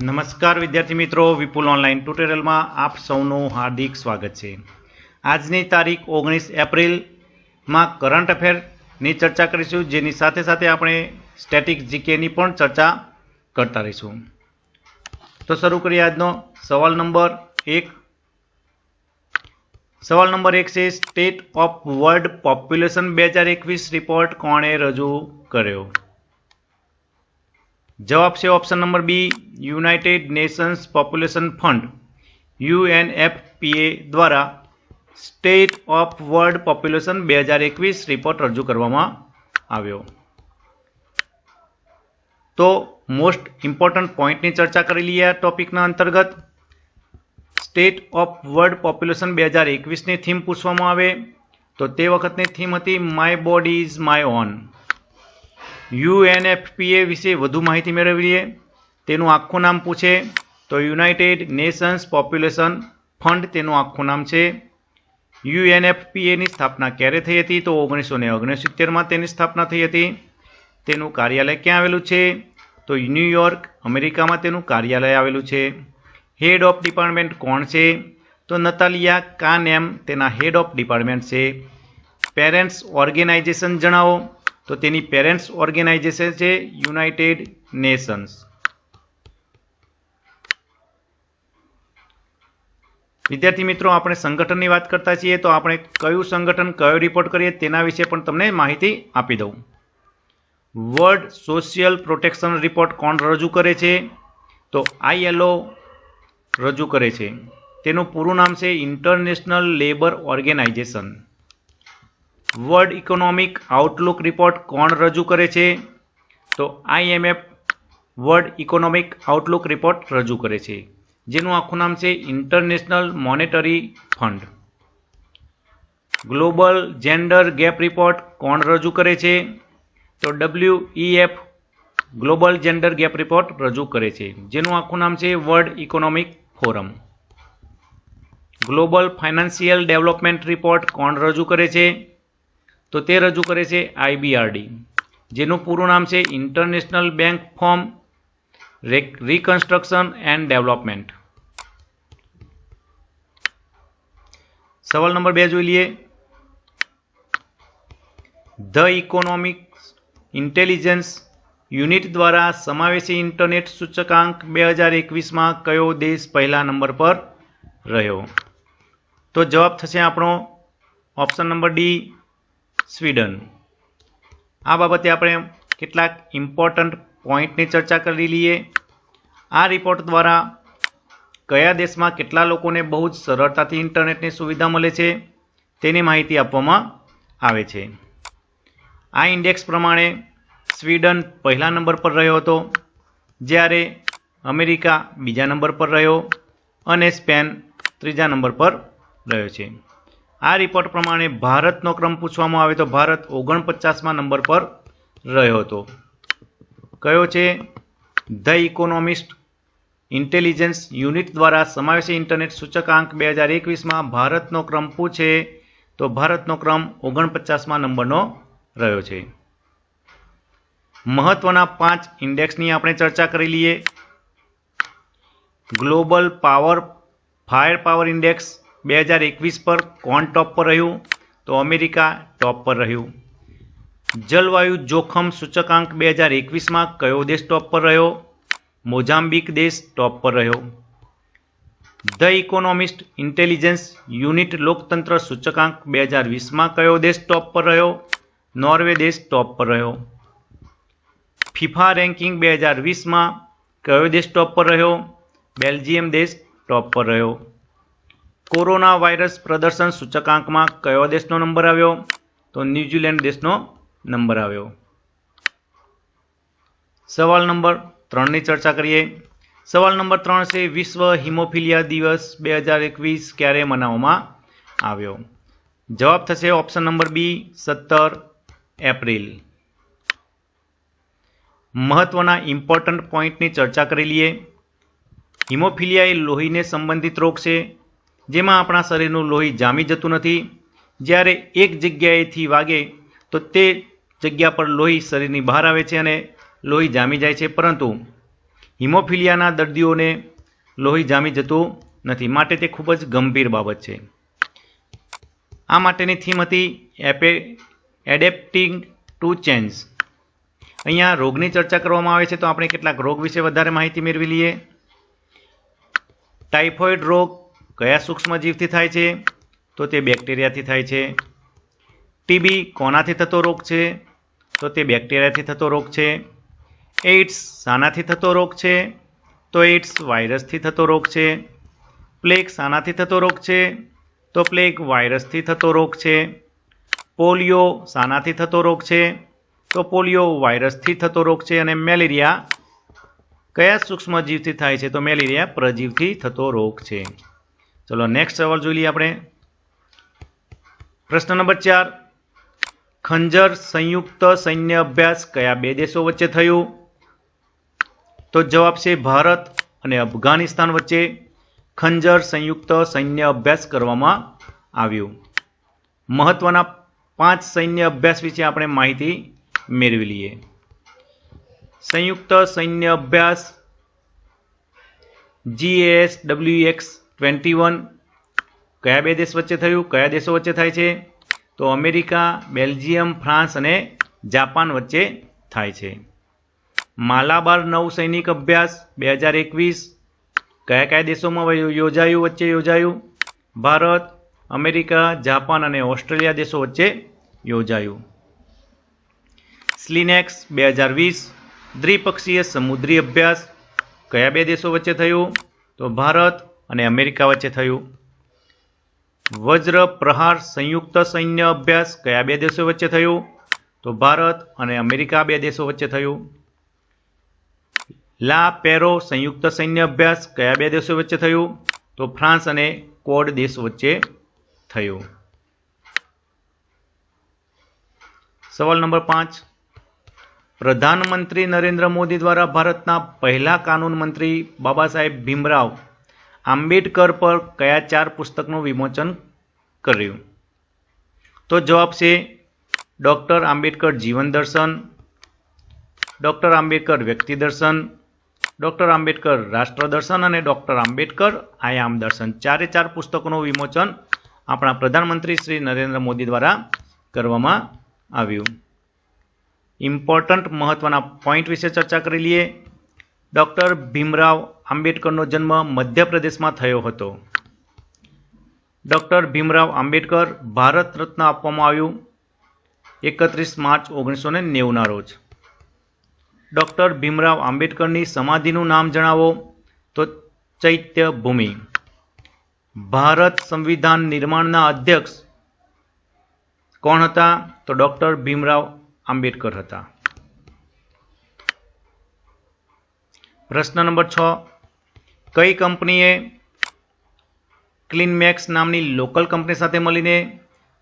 નમસ્કાર વિદ્યાર્થી મિત્રો, વિપુલ ઓનલાઈન ટ્યુટોરિયલમાં આપ સૌનું હાર્દિક સ્વાગત છે। આજની તારીખ 19 એપ્રિલમાં કરંટ અફેરની ચર્ચા કરીશું, જેની સાથે સાથે આપણે સ્ટેટિક જીકેની પણ ચર્ચા કરતા રહીશું। તો શરૂ કરીએ આજનો સવાલ નંબર 1। સવાલ નંબર 1 છે, state of world population 2021 report કોણે રજૂ કર્યો? જવાબ છે option number B, United Nations Population Fund UNFPA દ્વારા state of world population 2021 report રજૂ કરવામાં આવ્યો। તો મોસ્ટ ઇમ્પોર્ટન્ટ પોઈન્ટની ચર્ચા કરી લઈએ આ ટોપિકના અંતર્ગત। સ્ટેટ ઓફ વર્લ્ડ પોપ્યુલેશન 2021ની થીમ પૂછવામાં આવે તો તે વખતની થીમ હતી my body is my own. UNFPA વિશે વધુ માહિતી મેળવીએ। તેનું આખું નામ પૂછે તો યુનાઇટેડ નેશન્સ પોપ્યુલેશન ફંડ તેનું આખું નામ છે। UNFPAની સ્થાપના ક્યારે થઈ હતી? તો 1969માં તેની સ્થાપના થઈ હતી। તેનું કાર્યાલય ક્યાં આવેલું છે? તો ન્યૂયોર્ક, અમેરિકામાં તેનું કાર્યાલય આવેલું છે। હેડ ઓફ ડિપાર્ટમેન્ટ કોણ છે? તો નતાલિયા કાનેમ તેના હેડ ઓફ ડિપાર્ટમેન્ટ છે। પેરેન્ટ્સ ઓર્ગેનાઇઝેશન જણાવો તો તેની પેરેન્ટ્સ ઓર્ગેનાઇઝેશન છે યુનાઇટેડ નેશન્સ। વિદ્યાર્થી મિત્રો, આપણે સંગઠનની વાત કરતા છીએ તો આપણે કયું સંગઠન કયો રિપોર્ટ કરીએ તેના વિશે પણ તમને માહિતી આપી દઉં। વર્લ્ડ સોશિયલ પ્રોટેક્શન રિપોર્ટ કોણ રજૂ કરે છે? તો ILO રજૂ કરે છે। તેનું પૂરું નામ છે International Labour Organization. World Economic Outlook report કોણ રજૂ કરે છે? તો IMF World Economic Outlook report રજૂ કરે છે, જેનું આખું નામ છે International Monetary Fund. Global gender gap report કોણ રજૂ કરે છે? તો WEF global gender gap report રજૂ કરે છે, જેનું આખું નામ છે World Economic Forum. Global financial development report કોણ રજૂ કરે છે? તો તે રજૂ કરે છે IBRD, જેનું પૂરું નામ છે international bank four reconstruction and development. સવાલ નંબર 2 જોઈ લઈએ। ધ ઇકોનોમિક ઇન્ટેલિજન્સ યુનિટ દ્વારા સમાવેશી ઇન્ટરનેટ સૂચકાંક 2021માં કયો દેશ પહેલા નંબર પર રહ્યો? તો જવાબ થશે આપણો ઓપ્શન નંબર ડી, સ્વીડન। આ બાબતે આપણે કેટલાક ઇમ્પોર્ટન્ટ પોઈન્ટની ચર્ચા કરી લઈએ। આ રિપોર્ટ દ્વારા કયા દેશમાં કેટલા લોકોને બહુ જ સરળતાથી ઇન્ટરનેટની સુવિધા મળે છે તેની માહિતી આપવામાં આવે છે। આ ઇન્ડેક્સ પ્રમાણે સ્વીડન પહેલા નંબર પર રહ્યો હતો, જ્યારે અમેરિકા બીજા નંબર પર રહ્યો અને સ્પેન ત્રીજા નંબર પર રહ્યો છે। આ રિપોર્ટ પ્રમાણે ભારતનો ક્રમ પૂછવામાં આવે તો ભારત 49મા નંબર પર રહ્યો હતો। કયો છે? ધ ઇકોનોમિસ્ટ ઇન્ટેલિજન્સ યુનિટ દ્વારા સમાવેશી ઇન્ટરનેટ સૂચકાંક 2021માં ભારતનો ક્રમ પૂછે તો ભારતનો ક્રમ 49મા નંબરનો રહ્યો છે। મહત્વના 5 ઇન્ડેક્સની આપણે ચર્ચા કરી લઈએ। ગ્લોબલ ફાયર પાવર ઇન્ડેક્સ 2021 પર કોણ ટોપ પર રહ્યું? તો અમેરિકા ટોપ પર રહ્યું। જલવાયુ જોખમ સૂચકાંક 2021માં કયો દેશ ટોપ પર રહ્યો? મોઝામ્બિક દેશ ટોપ પર રહ્યો। ધ ઇકોનોમિસ્ટ ઇન્ટેલિજન્સ યુનિટ લોકતંત્ર સૂચકાંક 2020માં કયો દેશ ટોપ પર રહ્યો? નોર્વે દેશ ટોપ પર રહ્યો। ફિફા રેન્કિંગ 2020માં કયો દેશ ટોપ પર રહ્યો? બેલ્જિયમ દેશ ટોપ પર રહ્યો। કોરોના વાયરસ પ્રદર્શન સૂચકાંકમાં કયો દેશનો નંબર આવ્યો? તો ન્યૂઝીલેન્ડ દેશનો નંબર આવ્યો। સવાલ નંબર 3ની ચર્ચા કરીએ। સવાલ નંબર 3 છે, વિશ્વ હિમોફિલિયા દિવસ 2021 ક્યારે મનાવવામાં આવ્યો? જવાબ થશે ઓપ્શન નંબર બી, 17 એપ્રિલ। મહત્વના ઇમ્પોર્ટન્ટ પોઈન્ટની ચર્ચા કરી લઈએ। હિમોફિલિયા એ લોહીને સંબંધિત રોગ છે, જેમાં આપણા શરીરનું લોહી જામી જતું નથી। જ્યારે એક જગ્યાએથી વાગે તો તે જગ્યા પર લોહી શરીરની બહાર આવે છે અને લોહી જામી જાય છે, પરંતુ હિમોફિલિયાના દર્દીઓને લોહી જામી જતું નથી, માટે તે ખૂબ જ ગંભીર બાબત છે. આ માટેની થીમ હતી એડેપ્ટિંગ ટુ ચેન્જ. અહીંયા રોગની ચર્ચા કરવામાં આવે છે, તો આપણે કેટલાક રોગ વિશે વધારે માહિતી મેળવી લઈએ. ટાઇફોઇડ રોગ કયા સૂક્ષ્મજીવથી થાય છે? તો તે બેક્ટેરિયાથી થાય છે. ટીબી કોનાથી થતો રોગ છે? તો તે બેક્ટેરિયાથી થતો રોગ છે. એઇડ્સ શાનાથી થતો રોગ છે? તો એઇડ્સ વાયરસથી થતો રોગ છે. પ્લેગ શાનાથી થતો રોગ છે? તો પ્લેગ વાયરસથી થતો રોગ છે. પોલિયો શાનાથી થતો રોગ છે? તો પોલિયો વાયરસથી થતો રોગ છે. અને મેલેરિયા કયા સૂક્ષ્મજીવથી થાય છે? તો મેલેરિયા પ્રજીવથી થતો રોગ છે. ચલો નેક્સ્ટ સવાલ જોઈ લઈએ આપણે. પ્રશ્ન નંબર 4. ખંજર સંયુક્ત સૈન્ય અભ્યાસ કયા બે દેશો વચ્ચે થયું? તો જવાબ છે ભારત અને અફઘાનિસ્તાન વચ્ચે ખંજર સંયુક્ત સૈન્ય અભ્યાસ કરવામાં આવ્યું. મહત્વના 5 સૈન્ય અભ્યાસ વિશે આપણે માહિતી મેળવી લઈએ. સંયુક્ત સૈન્ય અભ્યાસ GASWX-21 કયા બે દેશ વચ્ચે થયું? કયા દેશો વચ્ચે થાય છે? તો અમેરિકા, બેલ્જિયમ, ફ્રાન્સ અને જાપાન વચ્ચે થાય છે. માલાબાર નૌ સૈનિક અભ્યાસ 2021 કયા કયા દેશોમાં વચ્ચે યોજાયું? ભારત, અમેરિકા, જાપાન અને ઓસ્ટ્રેલિયા દેશો વચ્ચે યોજાયું. સ્લિનેક્સ 2020 દ્વિપક્ષીય સમુદ્રી અભ્યાસ કયા બે દેશો વચ્ચે થયું? તો ભારત અને અમેરિકા વચ્ચે થયું. વજ્ર પ્રહાર સંયુક્ત સૈન્ય અભ્યાસ કયા બે દેશો વચ્ચે થયું? તો ભારત અને અમેરિકા બે દેશો વચ્ચે થયું. લા પેરો સંયુક્ત સૈન્ય અભ્યાસ કયા બે દેશો વચ્ચે થયું? તો ફ્રાન્સ અને કોડ દેશ વચ્ચે થયું. સવાલ નંબર 5. પ્રધાનમંત્રી નરેન્દ્ર મોદી દ્વારા ભારતના પહેલા કાનૂન મંત્રી બાબા સાહેબ ભીમરાવ આંબેડકર પર કયા 4 પુસ્તકનું વિમોચન કર્યું? તો જવાબ છે ડૉક્ટર આંબેડકર જીવન દર્શન, ડૉક્ટર આંબેડકર વ્યક્તિ દર્શન, ડૉક્ટર આંબેડકર રાષ્ટ્ર દર્શન અને ડૉક્ટર આંબેડકર આયામ દર્શન. 4 પુસ્તકોનું વિમોચન આપણા પ્રધાનમંત્રી શ્રી નરેન્દ્ર મોદી દ્વારા કરવામાં આવ્યું. ઇમ્પોર્ટન્ટ મહત્વના પોઈન્ટ વિશે ચર્ચા કરી લઈએ. ડૉક્ટર ભીમરાવ આંબેડકરનો જન્મ મધ્યપ્રદેશમાં થયો હતો. ડૉક્ટર ભીમરાવ આંબેડકર ભારત રત્ન આપવામાં આવ્યું 31 માર્ચ 1990ના રોજ. ડૉક્ટર ભીમરાવ આંબેડકરની સમાધિનું નામ જણાવો? તો ચૈત્ય ભૂમિ. ભારત સંવિધાન નિર્માણના અધ્યક્ષ કોણ હતા? તો ડૉક્ટર ભીમરાવ આંબેડકર હતા. પ્રશ્ન નંબર 6. કઈ કંપનીએ ક્લીનમેક્સ નામની લોકલ કંપની સાથે મળીને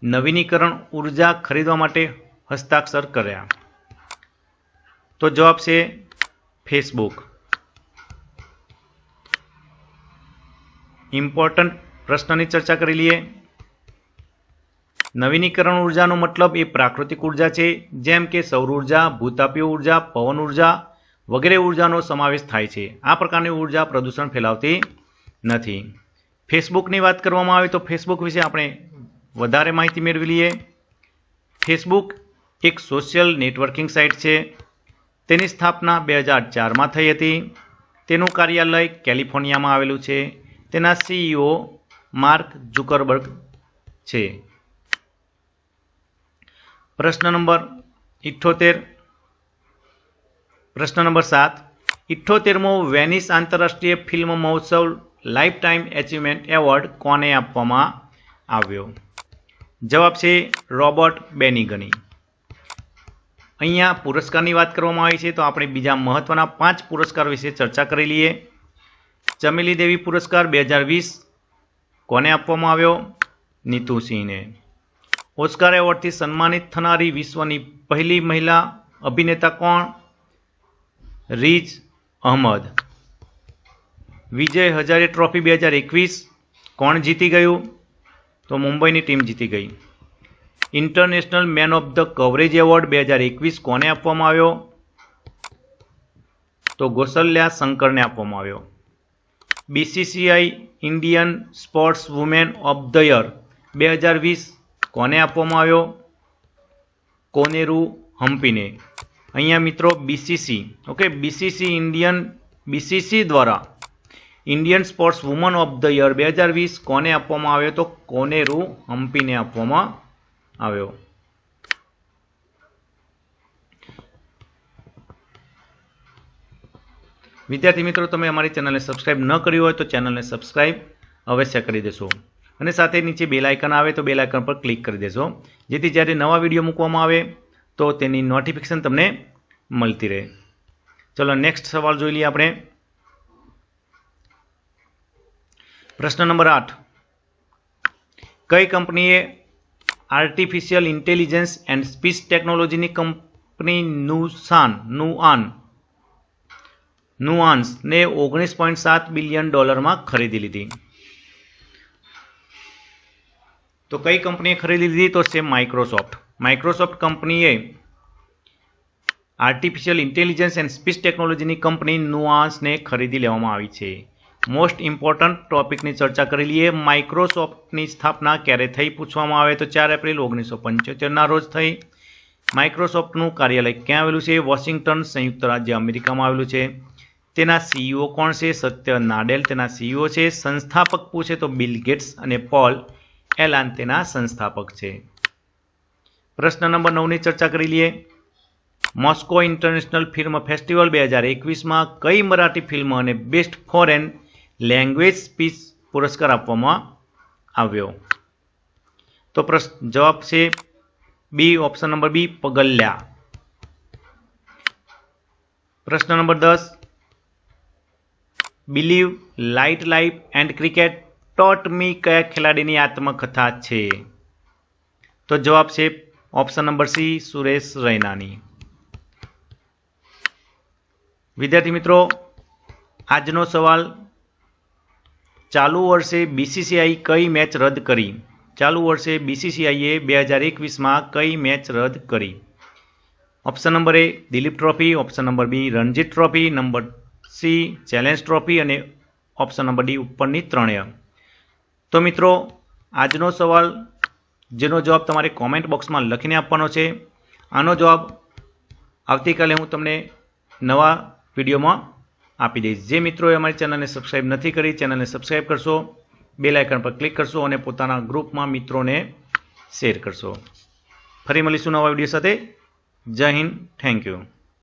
નવીનીકરણ ઉર્જા ખરીદવા માટે હસ્તાક્ષર કર્યા? તો જવાબ છે ફેસબુક. ઇમ્પોર્ટન્ટ પ્રશ્નની ચર્ચા કરી લઈએ. નવીનીકરણ ઉર્જાનો મતલબ એ પ્રાકૃતિક ઉર્જા છે, જેમ કે સૌર ઉર્જા, ભૂતાપીય ઉર્જા, પવન ઉર્જા વગેરે ઉર્જાનો સમાવેશ થાય છે. આ પ્રકારની ઉર્જા પ્રદૂષણ ફેલાવતી નથી. ફેસબુકની વાત કરવામાં આવે તો ફેસબુક વિશે આપણે વધારે માહિતી મેળવી લઈએ. ફેસબુક એક સોશિયલ નેટવર્કિંગ સાઇટ છે. તેની સ્થાપના 2004માં થઈ હતી. તેનું કાર્યાલય કેલિફોર્નિયામાં આવેલું છે. તેના CEO માર્ક ઝુકરબર્ગ છે. પ્રશ્ન નંબર 7. 78મો વેનિસ આંતરરાષ્ટ્રીય ફિલ્મ મહોત્સવ લાઈફ ટાઈમ એચિવમેન્ટ એવોર્ડ કોને આપવામાં આવ્યો? જવાબ છે રોબર્ટ બેનિગની. અહીંયા પુરસ્કારની વાત કરવામાં આવી છે, તો આપણે બીજા મહત્વના 5 પુરસ્કાર વિશે ચર્ચા કરી લઈએ. ચમેલી દેવી પુરસ્કાર 2020 કોને આપવામાં આવ્યો? નીતુ સિંહને. ઓસ્કાર એવોર્ડથી સન્માનિત થનારી વિશ્વની પહેલી મહિલા અભિનેતા કોણ? રીઝ અહમદ. વિજય હજારે ટ્રોફી 2021 કોણ જીતી ગયું? તો મુંબઈની ટીમ જીતી ગઈ. International man of the coverage award 2021 કોને આપવામાં આવ્યો? તો ગોસલ્યા શંકરને આપવામાં આવ્યો. BCCI Indian sports woman of the year 2020 કોને આપવામાં આવ્યો? કોનેરુ હમ્પીને. અહીંયા મિત્રો બીસીસી બીસીસી દ્વારા Indian sports woman of the year 2020 કોને આપવામાં આવ્યો? તો કોનેરુ હમ્પીને આપવામાં આવ્યો. વિદ્યાર્થી મિત્રો, તમે અમારી ચેનલને સબસ્ક્રાઇબ ન કરી હોય તો ચેનલને સબસ્ક્રાઇબ અવશ્ય કરી દેશો અને સાથે નીચે બેલ આઇકન આવે તો બેલ આઇકન પર ક્લિક કરી દેશો, જેથી જ્યારે નવા વિડીયો મૂકવામાં આવે તો તેની નોટિફિકેશન તમને મળતી રહે. ચલો નેક્સ્ટ સવાલ જોઈ લઈએ આપણે. પ્રશ્ન નંબર 8. કઈ કંપનીએ આર્ટિફિશિયલ ઇન્ટેલિજન્સ એન્ડ સ્પીચ ટેકનોલોજીની કંપની નુઆન્સ ને $19.7 બિલિયન ખરીદી લીધી? તો કઈ કંપનીએ ખરીદી લીધી? તો છે માઇક્રોસોફ્ટ. માઇક્રોસોફ્ટ કંપનીએ આર્ટિફિશિયલ ઇન્ટેલિજન્સ એન્ડ સ્પીચ ટેકનોલોજીની કંપની નુઆન્સને ખરીદી લેવામાં આવી છે. મોસ્ટ ઇમ્પોર્ટન્ટ ટોપિકની ચર્ચા કરી લઈએ. માઇક્રોસોફ્ટની સ્થાપના ક્યારે થઈ પૂછવામાં આવે તો 4 એપ્રિલ 1975 રોજ થઈ. માઇક્રોસોફ્ટનું કાર્યાલય ક્યાં આવેલું છે? વોશિંગ્ટન, સંયુક્ત રાજ્ય અમેરિકામાં આવેલું છે. તેના સીઈઓ કોણ છે? સત્ય નાડેલ તેના સીઈઓ છે. સંસ્થાપક પૂછે તો બિલ ગેટ્સ અને પોલ એલાન તેના સંસ્થાપક છે. પ્રશ્ન નંબર 9ની ચર્ચા કરી લઈએ. મોસ્કો ઇન્ટરનેશનલ ફિલ્મ ફેસ્ટિવલ 2021માં કઈ મરાઠી ફિલ્મ અને બેસ્ટ ફોરેન લેંગ્વેજ સ્પીચ પુરસ્કાર આપવામાં આવ્યો? તો જવાબ છે બી, ઓપ્શન નંબર બી, પગલ્યા. પ્રશ્ન number 10. Believe, what life and cricket taught me કયા ખેલાડીની આત્મકથા છે? તો જવાબ છે ઓપ્શન નંબર સી, સુરેશ રૈનાની. વિદ્યાર્થી મિત્રો, આજનો સવાલ. ચાલુ વર્ષે બીસીસીઆઈ કઈ મેચ રદ કરી? ચાલુ વર્ષે બીસીસીઆઈએ 2021માં કઈ મેચ રદ કરી? Option number A Duleep trophy, option number B Ranjit trophy, number C challenge trophy અને ઓપ્શન નંબર ડી ઉપરની ત્રણેય. તો મિત્રો, આજનો સવાલ જેનો જવાબ તમારે કોમેન્ટ બોક્સમાં લખીને આપવાનો છે. આનો જવાબ આવતીકાલે હું તમને નવા વિડીયોમાં આપી દઈશ. જે મિત્રોએ અમારી ચેનલને સબસ્ક્રાઇબ નથી કરી, ચેનલને સબસ્ક્રાઇબ કરશો, બેલ આઇકન પર ક્લિક કરશો અને પોતાના ગ્રુપમાં મિત્રોને શેર કરશો. ફરી મળીશું નવા વિડીયો સાથે. જય હિન્દ. Thank you.